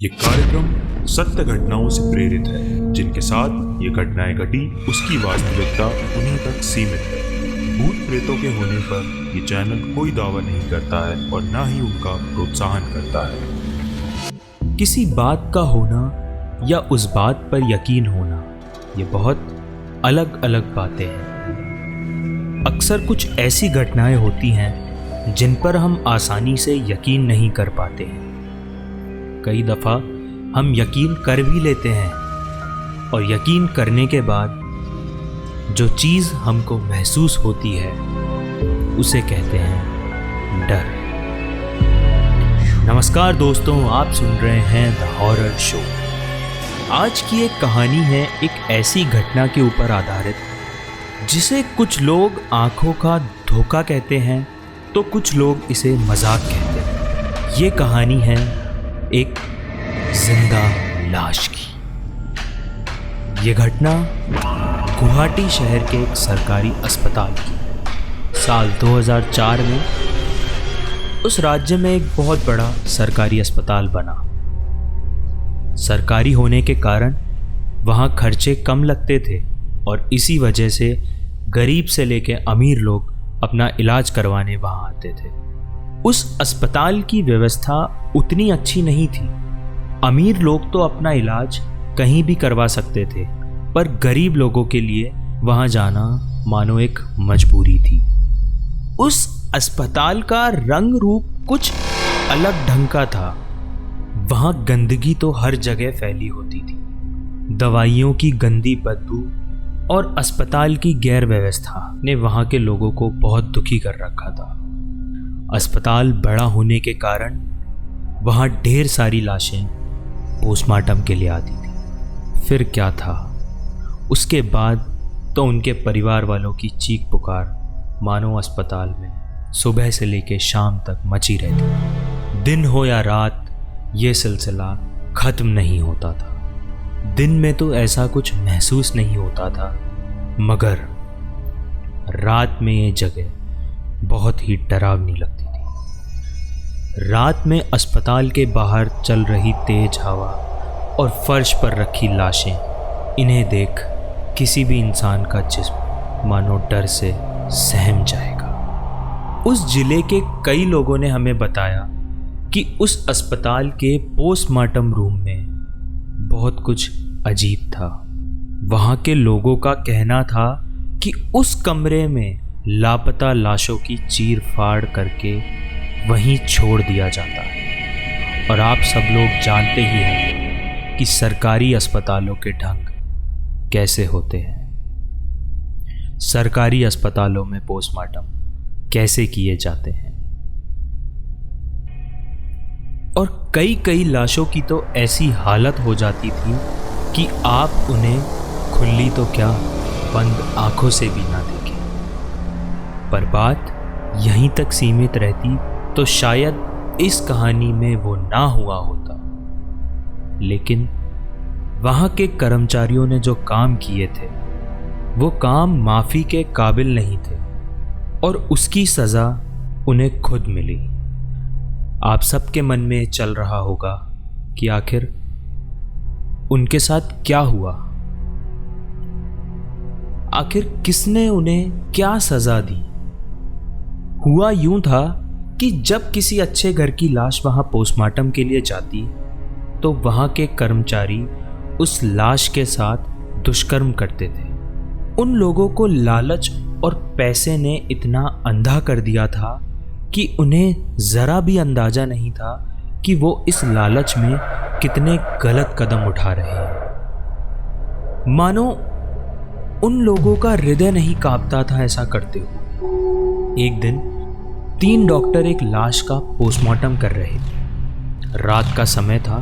ये कार्यक्रम सत्य घटनाओं से प्रेरित है। जिनके साथ ये घटनाएं घटी उसकी वास्तविकता उन्हीं तक सीमित है। भूत प्रेतों के होने पर ये चैनल कोई दावा नहीं करता है और ना ही उनका प्रोत्साहन करता है। किसी बात का होना या उस बात पर यकीन होना, ये बहुत अलग अलग बातें हैं। अक्सर कुछ ऐसी घटनाएं होती हैं जिन पर हम आसानी से यकीन नहीं कर पाते हैं। कई दफ़ा हम यकीन कर भी लेते हैं और यकीन करने के बाद जो चीज़ हमको महसूस होती है उसे कहते हैं डर। नमस्कार दोस्तों, आप सुन रहे हैं द हॉरर शो। आज की एक कहानी है एक ऐसी घटना के ऊपर आधारित जिसे कुछ लोग आंखों का धोखा कहते हैं तो कुछ लोग इसे मजाक कहते हैं। ये कहानी है एक जिंदा लाश की। ये घटना गुवाहाटी शहर के एक सरकारी अस्पताल की। साल 2004 में उस राज्य में एक बहुत बड़ा सरकारी अस्पताल बना। सरकारी होने के कारण वहाँ खर्चे कम लगते थे और इसी वजह से गरीब से लेके अमीर लोग अपना इलाज करवाने वहाँ आते थे। उस अस्पताल की व्यवस्था उतनी अच्छी नहीं थी। अमीर लोग तो अपना इलाज कहीं भी करवा सकते थे, पर गरीब लोगों के लिए वहाँ जाना मानो एक मजबूरी थी। उस अस्पताल का रंग रूप कुछ अलग ढंग का था। वहाँ गंदगी तो हर जगह फैली होती थी। दवाइयों की गंदी बदबू और अस्पताल की गैर व्यवस्था ने वहाँ के लोगों को बहुत दुखी कर रखा था। अस्पताल बड़ा होने के कारण वहाँ ढेर सारी लाशें पोस्टमार्टम के लिए आती थी। फिर क्या था, उसके बाद तो उनके परिवार वालों की चीख पुकार मानो अस्पताल में सुबह से लेकर शाम तक मची रहती। दिन हो या रात, ये सिलसिला खत्म नहीं होता था। दिन में तो ऐसा कुछ महसूस नहीं होता था, मगर रात में ये जगह बहुत ही डरावनी लगती थी। रात में अस्पताल के बाहर चल रही तेज हवा और फर्श पर रखी लाशें, इन्हें देख किसी भी इंसान का जिस्म मानो डर से सहम जाएगा। उस जिले के कई लोगों ने हमें बताया कि उस अस्पताल के पोस्टमार्टम रूम में बहुत कुछ अजीब था। वहाँ के लोगों का कहना था कि उस कमरे में लापता लाशों की चीर फाड़ करके वहीं छोड़ दिया जाता है। और आप सब लोग जानते ही हैं कि सरकारी अस्पतालों के ढंग कैसे होते हैं। सरकारी अस्पतालों में पोस्टमार्टम कैसे किए जाते हैं। और कई लाशों की तो ऐसी हालत हो जाती थी कि आप उन्हें खुली तो क्या, बंद आंखों से भी ना देखें। पर बात यहीं तक सीमित रहती तो शायद इस कहानी में वो ना हुआ होता। लेकिन वहाँ के कर्मचारियों ने जो काम किए थे वो काम माफ़ी के काबिल नहीं थे और उसकी सज़ा उन्हें खुद मिली। आप सबके मन में चल रहा होगा कि आखिर उनके साथ क्या हुआ, आखिर किसने उन्हें क्या सजा दी। हुआ यूं था कि जब किसी अच्छे घर की लाश वहां पोस्टमार्टम के लिए जाती तो वहां के कर्मचारी उस लाश के साथ दुष्कर्म करते थे। उन लोगों को लालच और पैसे ने इतना अंधा कर दिया था कि उन्हें ज़रा भी अंदाज़ा नहीं था कि वो इस लालच में कितने गलत कदम उठा रहे हैं। मानो उन लोगों का हृदय नहीं कांपता था ऐसा करते हुए। एक दिन 3 डॉक्टर एक लाश का पोस्टमार्टम कर रहे थे। रात का समय था।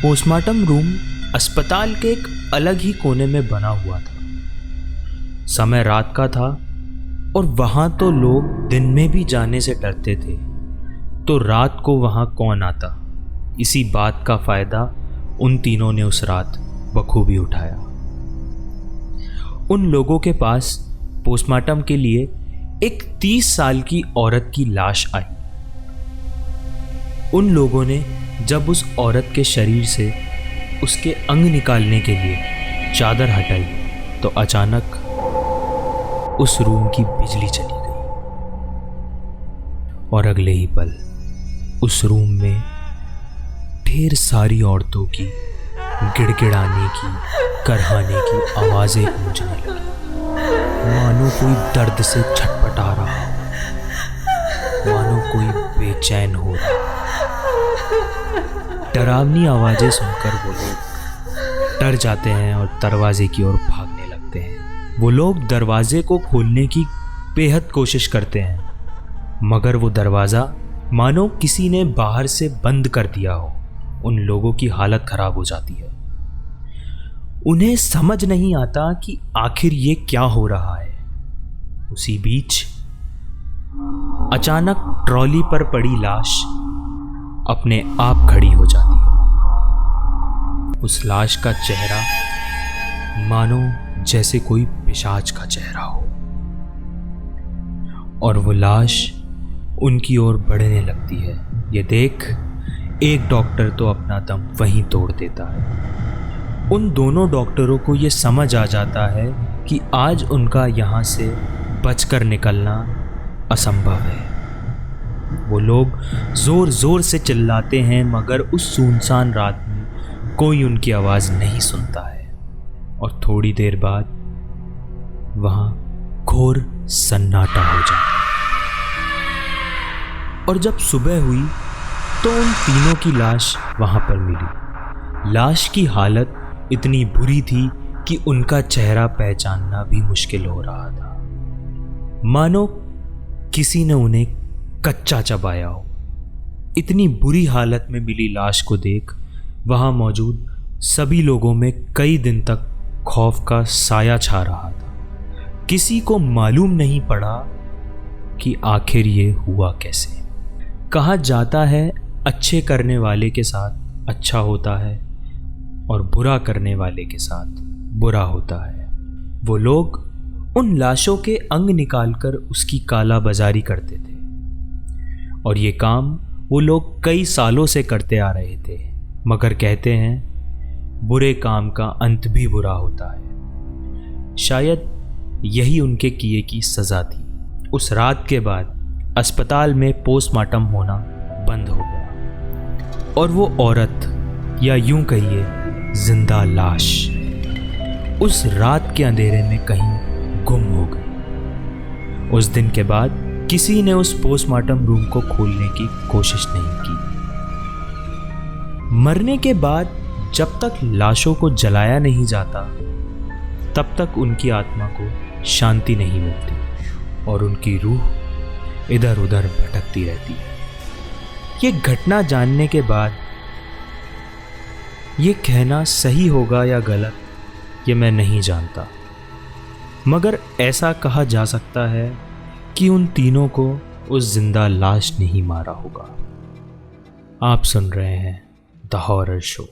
पोस्टमार्टम रूम अस्पताल के एक अलग ही कोने में बना हुआ था। समय रात का था और वहाँ तो लोग दिन में भी जाने से डरते थे, तो रात को वहाँ कौन आता। इसी बात का फ़ायदा उन तीनों ने उस रात बखूबी उठाया। उन लोगों के पास पोस्टमार्टम के लिए एक 30 साल की औरत की लाश आई। उन लोगों ने जब उस औरत के शरीर से उसके अंग निकालने के लिए चादर हटाई तो अचानक उस रूम की बिजली चली गई और अगले ही पल उस रूम में ढेर सारी औरतों की गिड़गिड़ाने की, करहाने की आवाजें गूंजने लगी, मानो कोई दर्द से छटपटा रहा हो, मानो कोई बेचैन हो रहा। डरावनी आवाजें सुनकर वो लोग डर जाते हैं और दरवाजे की ओर भागने लगते हैं। वो लोग दरवाजे को खोलने की बेहद कोशिश करते हैं, मगर वो दरवाज़ा मानो किसी ने बाहर से बंद कर दिया हो। उन लोगों की हालत खराब हो जाती है। उन्हें समझ नहीं आता कि आखिर ये क्या हो रहा है। उसी बीच अचानक ट्रॉली पर पड़ी लाश अपने आप खड़ी हो जाती है। उस लाश का चेहरा मानो जैसे कोई पिशाच का चेहरा हो, और वो लाश उनकी ओर बढ़ने लगती है। ये देख एक डॉक्टर तो अपना दम वहीं तोड़ देता है। उन दोनों डॉक्टरों को ये समझ आ जाता है कि आज उनका यहाँ से बचकर निकलना असंभव है। वो लोग ज़ोर ज़ोर से चिल्लाते हैं, मगर उस सुनसान रात में कोई उनकी आवाज़ नहीं सुनता है। और थोड़ी देर बाद वहाँ घोर सन्नाटा हो जाता है। और जब सुबह हुई तो उन तीनों की लाश वहाँ पर मिली। लाश की हालत इतनी बुरी थी कि उनका चेहरा पहचानना भी मुश्किल हो रहा था, मानो किसी ने उन्हें कच्चा चबाया हो। इतनी बुरी हालत में मिली लाश को देख वहाँ मौजूद सभी लोगों में कई दिन तक खौफ का साया छा रहा था। किसी को मालूम नहीं पड़ा कि आखिर ये हुआ कैसे। कहा जाता है अच्छे करने वाले के साथ अच्छा होता है और बुरा करने वाले के साथ बुरा होता है। वो लोग उन लाशों के अंग निकालकर उसकी काला बाजारी करते थे, और ये काम वो लोग कई सालों से करते आ रहे थे। मगर कहते हैं बुरे काम का अंत भी बुरा होता है। शायद यही उनके किए की सज़ा थी। उस रात के बाद अस्पताल में पोस्टमार्टम होना बंद हो गया, और वो औरत, या यूं कहिए जिंदा लाश, उस रात के अंधेरे में कहीं गुम हो गई। उस दिन के बाद किसी ने उस पोस्टमार्टम रूम को खोलने की कोशिश नहीं की। मरने के बाद जब तक लाशों को जलाया नहीं जाता तब तक उनकी आत्मा को शांति नहीं मिलती और उनकी रूह इधर उधर भटकती रहती है। ये घटना जानने के बाद ये कहना सही होगा या गलत, ये मैं नहीं जानता, मगर ऐसा कहा जा सकता है कि उन तीनों को उस जिंदा लाश ने ही मारा होगा। आप सुन रहे हैं द हॉरर शो।